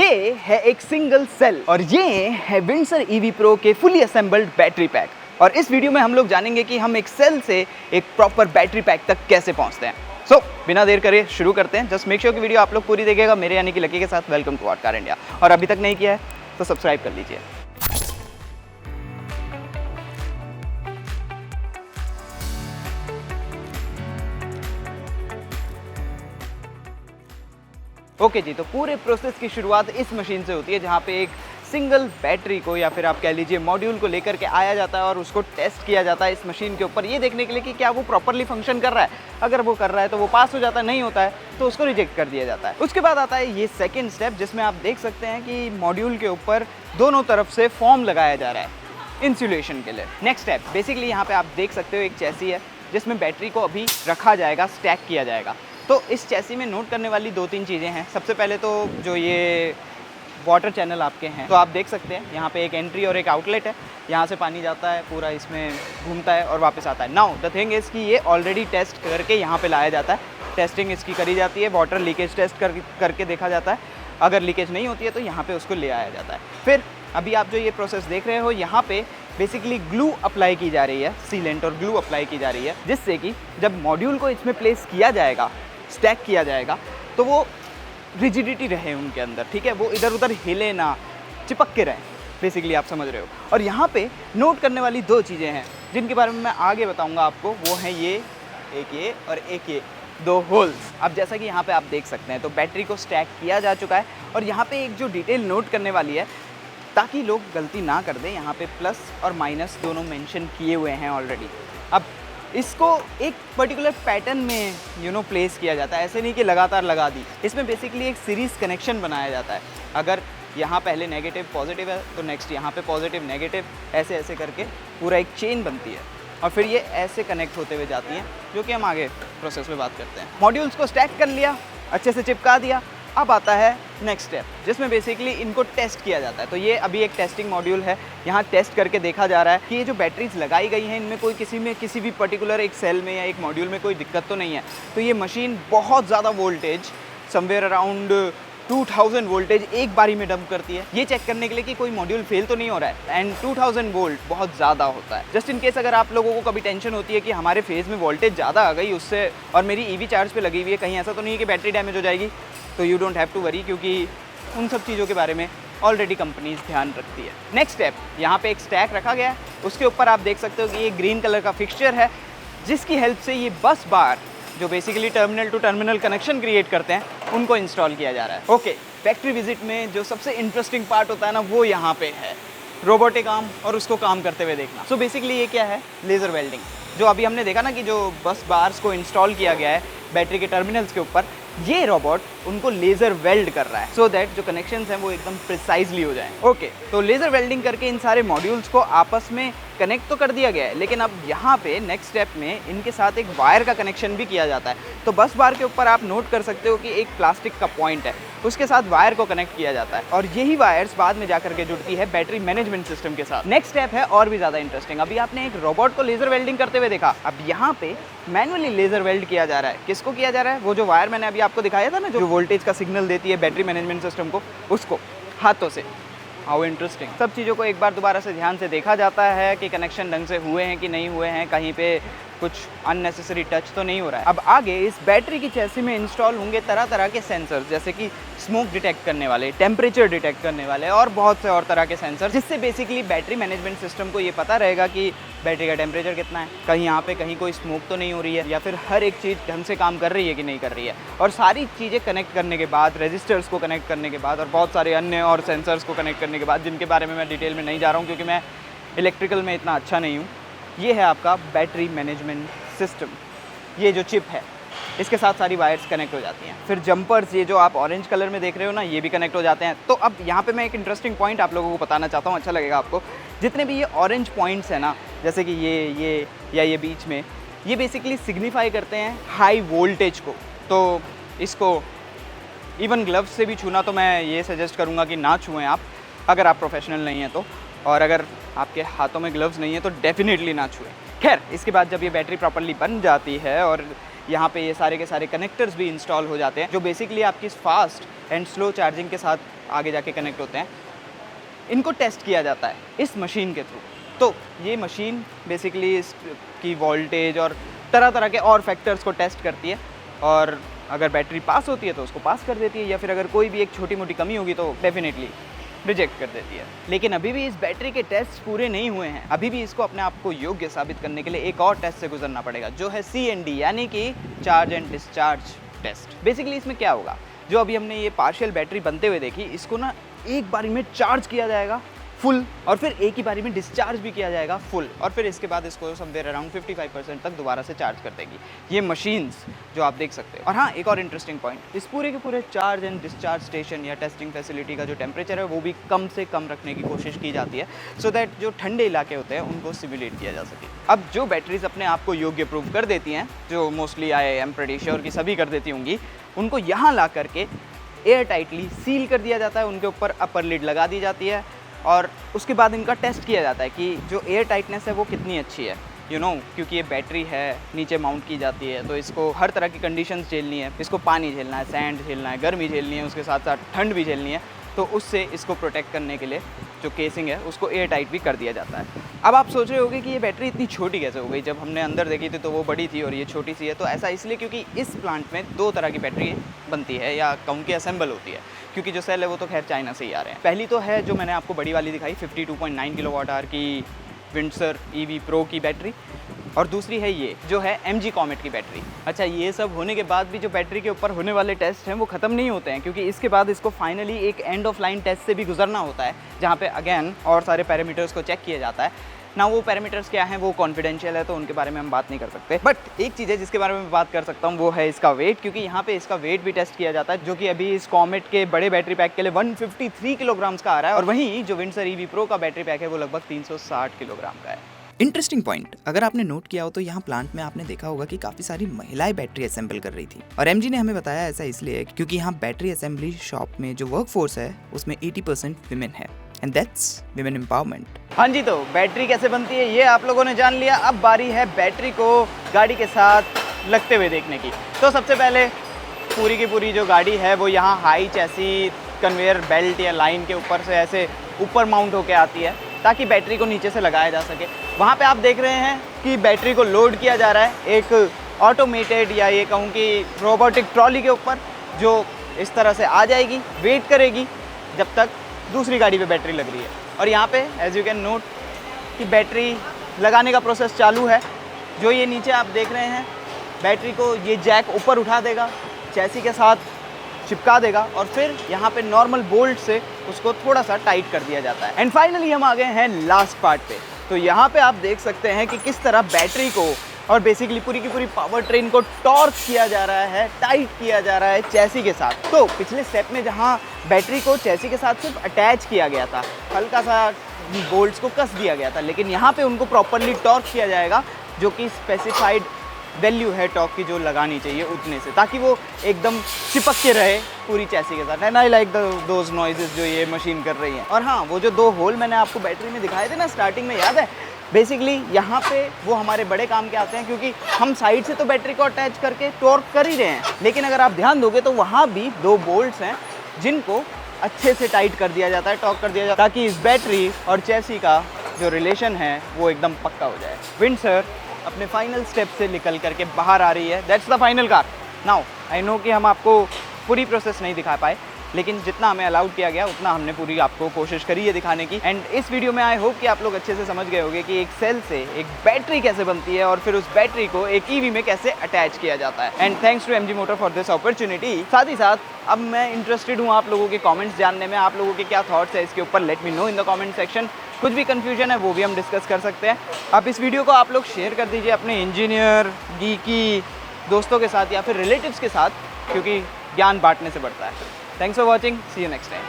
ये है एक सिंगल सेल और ये है विंडसर ईवी प्रो के फुली असेंबल्ड बैटरी पैक। और इस वीडियो में हम लोग जानेंगे कि हम एक सेल से एक प्रॉपर बैटरी पैक तक कैसे पहुंचते हैं। सो बिना देर करे शुरू करते हैं। जस्ट मेक श्योर कि वीडियो आप लोग पूरी देखिएगा मेरे यानी कि लकी के साथ। Welcome to car India. और अभी तक नहीं किया है तो सब्सक्राइब कर लीजिए। ओके जी, तो पूरे प्रोसेस की शुरुआत इस मशीन से होती है जहाँ पे एक सिंगल बैटरी को या फिर आप कह लीजिए मॉड्यूल को लेकर के आया जाता है और उसको टेस्ट किया जाता है इस मशीन के ऊपर, ये देखने के लिए कि क्या वो प्रॉपरली फंक्शन कर रहा है। अगर वो कर रहा है तो वो पास हो जाता है, नहीं होता है तो उसको रिजेक्ट कर दिया जाता है। उसके बाद आता है ये सेकेंड स्टेप जिसमें आप देख सकते हैं कि मॉड्यूल के ऊपर दोनों तरफ से फॉर्म लगाया जा रहा है इंसुलेशन के लिए। नेक्स्ट स्टेप बेसिकली यहाँ पे आप देख सकते हो एक चैसी है जिसमें बैटरी को अभी रखा जाएगा, स्टैक किया जाएगा। तो इस चैसी में नोट करने वाली दो तीन चीज़ें हैं। सबसे पहले तो जो ये वाटर चैनल आपके हैं तो आप देख सकते हैं यहाँ पे एक एंट्री और एक आउटलेट है। यहाँ से पानी जाता है, पूरा इसमें घूमता है और वापस आता है। नाउ द थिंग इज़ कि ये ऑलरेडी टेस्ट करके यहाँ पे लाया जाता है। टेस्टिंग इसकी करी जाती है, वाटर लीकेज टेस्ट करके देखा जाता है। अगर लीकेज नहीं होती है तो यहाँ पर उसको ले आया जाता है। फिर अभी आप जो ये प्रोसेस देख रहे हो यहाँ पे बेसिकली ग्लू अप्लाई की जा रही है, सीलेंट और ग्लू अप्लाई की जा रही है, जिससे कि जब मॉड्यूल को इसमें प्लेस किया जाएगा, स्टैक किया जाएगा, तो वो रिजिडिटी रहे उनके अंदर, ठीक है, वो इधर उधर हिले ना, चिपक के रहें, बेसिकली आप समझ रहे हो। और यहाँ पे नोट करने वाली दो चीज़ें हैं जिनके बारे में मैं आगे बताऊँगा आपको। वो हैं ये और एक ये दो होल्स। अब जैसा कि यहाँ पे आप देख सकते हैं तो बैटरी को स्टैक किया जा चुका है और यहाँ पे एक जो डिटेल नोट करने वाली है ताकि लोग गलती ना कर दें, यहाँ पे प्लस और माइनस दोनों मेंशन किए हुए हैं ऑलरेडी। अब इसको एक पर्टिकुलर पैटर्न में प्लेस किया जाता है, ऐसे नहीं कि लगातार लगा दी। इसमें बेसिकली एक सीरीज़ कनेक्शन बनाया जाता है। अगर यहाँ पहले नेगेटिव पॉजिटिव है तो नेक्स्ट यहाँ पे पॉजिटिव नेगेटिव, ऐसे ऐसे करके पूरा एक चेन बनती है और फिर ये ऐसे कनेक्ट होते हुए जाती हैं, जो कि हम आगे प्रोसेस में बात करते हैं। मॉड्यूल्स को स्टैक कर लिया, अच्छे से चिपका दिया। अब आता है नेक्स्ट स्टेप जिसमें बेसिकली इनको टेस्ट किया जाता है। तो ये अभी एक टेस्टिंग मॉड्यूल है, यहाँ टेस्ट करके देखा जा रहा है कि ये जो बैटरीज लगाई गई हैं इनमें कोई किसी भी पर्टिकुलर एक सेल में या एक मॉड्यूल में कोई दिक्कत तो नहीं है। तो ये मशीन बहुत ज़्यादा वोल्टेज, समवेयर अराउंड 2000 वोल्टेज एक बारी में डंप करती है, ये चेक करने के लिए कि कोई मॉड्यूल फेल तो नहीं हो रहा है। एंड 2000 वोल्ट बहुत ज़्यादा होता है। जस्ट इन केस अगर आप लोगों को कभी टेंशन होती है कि हमारे फेज़ में वोल्टेज ज़्यादा आ गई उससे और मेरी ईवी चार्ज पे लगी हुई है, कहीं ऐसा तो नहीं है कि बैटरी डैमेज हो जाएगी, तो you don't have to worry, क्योंकि उन सब चीज़ों के बारे में ऑलरेडी कंपनीज ध्यान रखती है। नेक्स्ट स्टेप, यहाँ पे एक स्टैक रखा गया है, उसके ऊपर आप देख सकते हो कि ये ग्रीन कलर का फिक्सचर है जिसकी हेल्प से ये बस बार जो basically terminal to terminal connection create करते हैं उनको इंस्टॉल किया जा रहा है। ओके, फैक्ट्री विजिट में जो सबसे इंटरेस्टिंग पार्ट होता है ना वो यहाँ पे है, रोबोटिक आर्म और उसको काम करते हुए देखना। सो बेसिकली ये क्या है, लेज़र वेल्डिंग। जो अभी हमने देखा ना कि जो बस बार्स को इंस्टॉल किया गया है बैटरी के टर्मिनल्स के ऊपर, ये रोबोट उनको लेज़र वेल्ड कर रहा है सो दैट जो कनेक्शंस हैं वो एकदम प्रिसाइजली हो जाएं। ओके, तो लेज़र वेल्डिंग करके इन सारे मॉड्यूल्स को आपस में कनेक्ट तो कर दिया गया है, लेकिन अब यहाँ पे नेक्स्ट स्टेप में इनके साथ एक वायर का कनेक्शन भी किया जाता है। तो बस बार के ऊपर आप नोट कर सकते हो कि एक प्लास्टिक का पॉइंट है, उसके साथ वायर को कनेक्ट किया जाता है और यही वायर्स बाद में जाकर के जुड़ती है बैटरी मैनेजमेंट सिस्टम के साथ। नेक्स्ट स्टेप है और भी ज़्यादा इंटरेस्टिंग। अभी आपने एक रोबोट को लेज़र वेल्डिंग करते हुए देखा, अब यहाँ पे मैनुअली लेज़र वेल्ड किया जा रहा है। किसको किया जा रहा है? वो जो वायर मैंने अभी आपको दिखाया था ना, जो वोल्टेज का सिग्नल देती है बैटरी मैनेजमेंट सिस्टम को, उसको हाथों से। How interesting. सब चीज़ों को एक बार दोबारा से ध्यान से देखा जाता है कि कनेक्शन ढंग से हुए हैं कि नहीं हुए हैं, कहीं पे कुछ अननेसेसरी टच तो नहीं हो रहा है। अब आगे इस बैटरी की चैसी में इंस्टॉल होंगे तरह तरह के सेंसर्स, जैसे कि स्मोक डिटेक्ट करने वाले, टेम्परेचर डिटेक्ट करने वाले और बहुत से और तरह के सेंसर, जिससे बेसिकली बैटरी मैनेजमेंट सिस्टम को ये पता रहेगा कि बैटरी का टेम्परेचर कितना है, कहीं यहाँ पे कहीं कोई स्मोक तो नहीं हो रही है, या फिर हर एक चीज़ ढंग से काम कर रही है कि नहीं कर रही है। और सारी चीज़ें कनेक्ट करने के बाद, रेजिस्टर्स को कनेक्ट करने के बाद और बहुत सारे अन्य और सेंसर्स को कनेक्ट करने के बाद, जिनके बारे में मैं डिटेल में नहीं जा रहा हूँ क्योंकि मैं इलेक्ट्रिकल में इतना अच्छा नहीं हूँ, ये है आपका बैटरी मैनेजमेंट सिस्टम। ये जो चिप है इसके साथ सारी वायर्स कनेक्ट हो जाती हैं। फिर जंपर्स, ये जो आप ऑरेंज कलर में देख रहे हो ना, ये भी कनेक्ट हो जाते हैं। तो अब यहाँ पे मैं एक इंटरेस्टिंग पॉइंट आप लोगों को बताना चाहता हूँ, अच्छा लगेगा आपको। जितने भी ये ऑरेंज पॉइंट्स हैं ना, जैसे कि ये या ये बीच में, ये बेसिकली सिग्निफाई करते हैं हाई वोल्टेज को। तो इसको इवन ग्लव्स से भी छूना तो मैं ये सजेस्ट करूँगा कि ना छुएँ आप, अगर आप प्रोफेशनल नहीं हैं तो, और अगर आपके हाथों में ग्लव्स नहीं है तो डेफिनेटली ना छुएँ। खैर, इसके बाद जब ये बैटरी प्रॉपर्ली बन जाती है और यहाँ पे ये सारे के सारे कनेक्टर्स भी इंस्टॉल हो जाते हैं जो बेसिकली आपकी फास्ट एंड स्लो चार्जिंग के साथ आगे जाके कनेक्ट होते हैं। इनको टेस्ट किया जाता है इस मशीन के थ्रू। तो ये मशीन बेसिकली इसकी वोल्टेज और तरह तरह के और फैक्टर्स को टेस्ट करती है, और अगर बैटरी पास होती है तो उसको पास कर देती है, या फिर अगर कोई भी एक छोटी मोटी कमी होगी तो डेफिनेटली रिजेक्ट कर देती है। लेकिन अभी भी इस बैटरी के टेस्ट पूरे नहीं हुए हैं। अभी भी इसको अपने आप को योग्य साबित करने के लिए एक और टेस्ट से गुजरना पड़ेगा, जो है CND यानी कि charge and discharge test. Basically इसमें क्या होगा, जो अभी हमने ये पार्शियल बैटरी बनते हुए देखी, इसको ना एक बारी में चार्ज किया जाएगा फुल, और फिर एक ही बारी में डिस्चार्ज भी किया जाएगा फुल, और फिर इसके बाद इसको समवेयर अराउंड 55% तक दोबारा से चार्ज कर देगी ये मशीन्स जो आप देख सकते हैं। और हाँ, एक और इंटरेस्टिंग पॉइंट, इस पूरे के पूरे चार्ज एंड डिस्चार्ज स्टेशन या टेस्टिंग फैसिलिटी का जो टेम्परेचर है वो भी कम से कम रखने की कोशिश की जाती है, सो दैट जो ठंडे इलाके होते हैं उनको सिमुलेट किया जा सके। अब जो बैटरीज अपने आप को योग्य प्रूव कर देती हैं, जो मोस्टली IIM प्रेटी श्योर की सभी कर देती होंगी, उनको यहाँ ला करके एयर टाइटली सील कर दिया जाता है, उनके ऊपर अपर लिड लगा दी जाती है, और उसके बाद इनका टेस्ट किया जाता है कि जो एयर टाइटनेस है वो कितनी अच्छी है, क्योंकि ये बैटरी है, नीचे माउंट की जाती है, तो इसको हर तरह की कंडीशंस झेलनी है। इसको पानी झेलना है, सैंड झेलना है, गर्मी झेलनी है, उसके साथ साथ ठंड भी झेलनी है। तो उससे इसको प्रोटेक्ट करने के लिए जो केसिंग है उसको एयर टाइट भी कर दिया जाता है। अब आप सोच रहे होगे कि ये बैटरी इतनी छोटी कैसे हो गई, जब हमने अंदर देखी थी तो वो बड़ी थी और ये छोटी सी है। तो ऐसा इसलिए क्योंकि इस प्लांट में 2 तरह की बैटरी बनती है, या कहूँ कि असेंबल होती है, क्योंकि जो सेल है वो तो खैर चाइना से ही आ रहे हैं। पहली तो है जो मैंने आपको बड़ी वाली दिखाई 52.9 kWh की विंडसर EV Pro की बैटरी, और दूसरी है ये जो है MG कॉमेट की बैटरी। अच्छा, ये सब होने के बाद भी जो बैटरी के ऊपर होने वाले टेस्ट हैं वो ख़त्म नहीं होते हैं, क्योंकि इसके बाद इसको फाइनली एक एंड ऑफ लाइन टेस्ट से भी गुजरना होता है, जहाँ पे अगेन और सारे पैरामीटर्स को चेक किया जाता है ना। वो पैरामीटर्स क्या हैं वो कॉन्फिडेंशियल है, तो उनके बारे में हम बात नहीं कर सकते। बट एक चीज़ है जिसके बारे में बात कर सकता हूँ, वो है इसका वेट, क्योंकि यहाँ पे इसका वेट भी टेस्ट किया जाता है, जो कि अभी इस कॉमेट के बड़े बैटरी पैक के लिए 153 किलोग्राम्स का आ रहा है, और वहीं जो विंडसर EV Pro का बैटरी पैक है वो लगभग 360 किलोग्राम का है। इंटरेस्टिंग पॉइंट, अगर आपने नोट किया हो तो यहाँ प्लांट में आपने देखा होगा कि काफी सारी महिलाएं बैटरी असेंबल कर रही थी, और MG ने हमें बताया ऐसा इसलिए क्योंकि यहाँ बैटरी असेंबली शॉप में जो वर्कफोर्स है उसमें 80% विमेन है, एंड दैट्स विमेन एम्पावरमेंट। हाँ जी, तो बैटरी कैसे बनती है ये आप लोगों ने जान लिया। अब बारी है बैटरी को गाड़ी के साथ लगते हुए देखने की। तो सबसे पहले पूरी की पूरी जो गाड़ी है वो यहाँ हाई चैसी कन्वेयर बेल्ट या लाइन के ऊपर से ऐसे ऊपर माउंट होके आती है, ताकि बैटरी को नीचे से लगाया जा सके। वहाँ पे आप देख रहे हैं कि बैटरी को लोड किया जा रहा है एक ऑटोमेटेड या ये कहूँ कि रोबोटिक ट्रॉली के ऊपर, जो इस तरह से आ जाएगी, वेट करेगी जब तक दूसरी गाड़ी पे बैटरी लग रही है। और यहाँ पे एज यू कैन नोट कि बैटरी लगाने का प्रोसेस चालू है। जो ये नीचे आप देख रहे हैं, बैटरी को ये जैक ऊपर उठा देगा, चैसी के साथ चिपका देगा, और फिर यहाँ पे नॉर्मल बोल्ट से उसको थोड़ा सा टाइट कर दिया जाता है। एंड फाइनली हम आ गए हैं लास्ट पार्ट पे। तो यहाँ पे आप देख सकते हैं कि किस तरह बैटरी को और बेसिकली पूरी की पूरी पावर ट्रेन को टॉर्क किया जा रहा है, टाइट किया जा रहा है चैसी के साथ। तो पिछले स्टेप में जहाँ बैटरी को चैसी के साथ सिर्फ अटैच किया गया था, हल्का सा बोल्ट्स को कस दिया गया था, लेकिन यहाँ पे उनको प्रॉपरली टॉर्क किया जाएगा, जो कि स्पेसिफाइड वैल्यू है टॉर्क की जो लगानी चाहिए उतने से, ताकि वो एकदम चिपक के रहे पूरी चैसी के साथ। And I like those noises जो ये मशीन कर रही है। और हाँ, वो जो 2 होल मैंने आपको बैटरी में दिखाए थे ना स्टार्टिंग में, याद है? बेसिकली यहाँ पे वो हमारे बड़े काम के आते हैं, क्योंकि हम साइड से तो बैटरी को अटैच करके टॉर्क कर ही रहे हैं, लेकिन अगर आप ध्यान दोगे तो वहाँ भी 2 बोल्ट्स हैं जिनको अच्छे से टाइट कर दिया जाता है, टॉर्क कर दिया जाता है, ताकि इस बैटरी और चैसी का जो रिलेशन है वो एकदम पक्का हो जाए। विंडसर अपने फाइनल स्टेप से निकल करके बाहर आ रही है। That's the final car. Now I know कि हम आपको पूरी प्रोसेस नहीं दिखा पाए, लेकिन जितना हमें अलाउड किया गया उतना हमने पूरी आपको कोशिश करी है दिखाने की। एंड इस वीडियो में आई होप कि आप लोग अच्छे से समझ गए होंगे कि एक सेल से एक बैटरी कैसे बनती है और फिर उस बैटरी को एक EV में कैसे अटैच किया जाता है। And thanks to MG motor for this opportunity. साथ ही साथ अब मैं इंटरेस्टेड हूँ आप लोगों के कॉमेंट्स जानने में, आप लोगों के क्या थॉट्स है इसके ऊपर। Let me know in the comment section. कुछ भी कन्फ्यूजन है वो भी हम डिस्कस कर सकते हैं। अब इस वीडियो को आप लोग शेयर कर दीजिए अपने इंजीनियर गीकी दोस्तों के साथ या फिर रिलेटिव्स के साथ, क्योंकि ज्ञान बांटने से बढ़ता है। Thanks for watching, see you next time.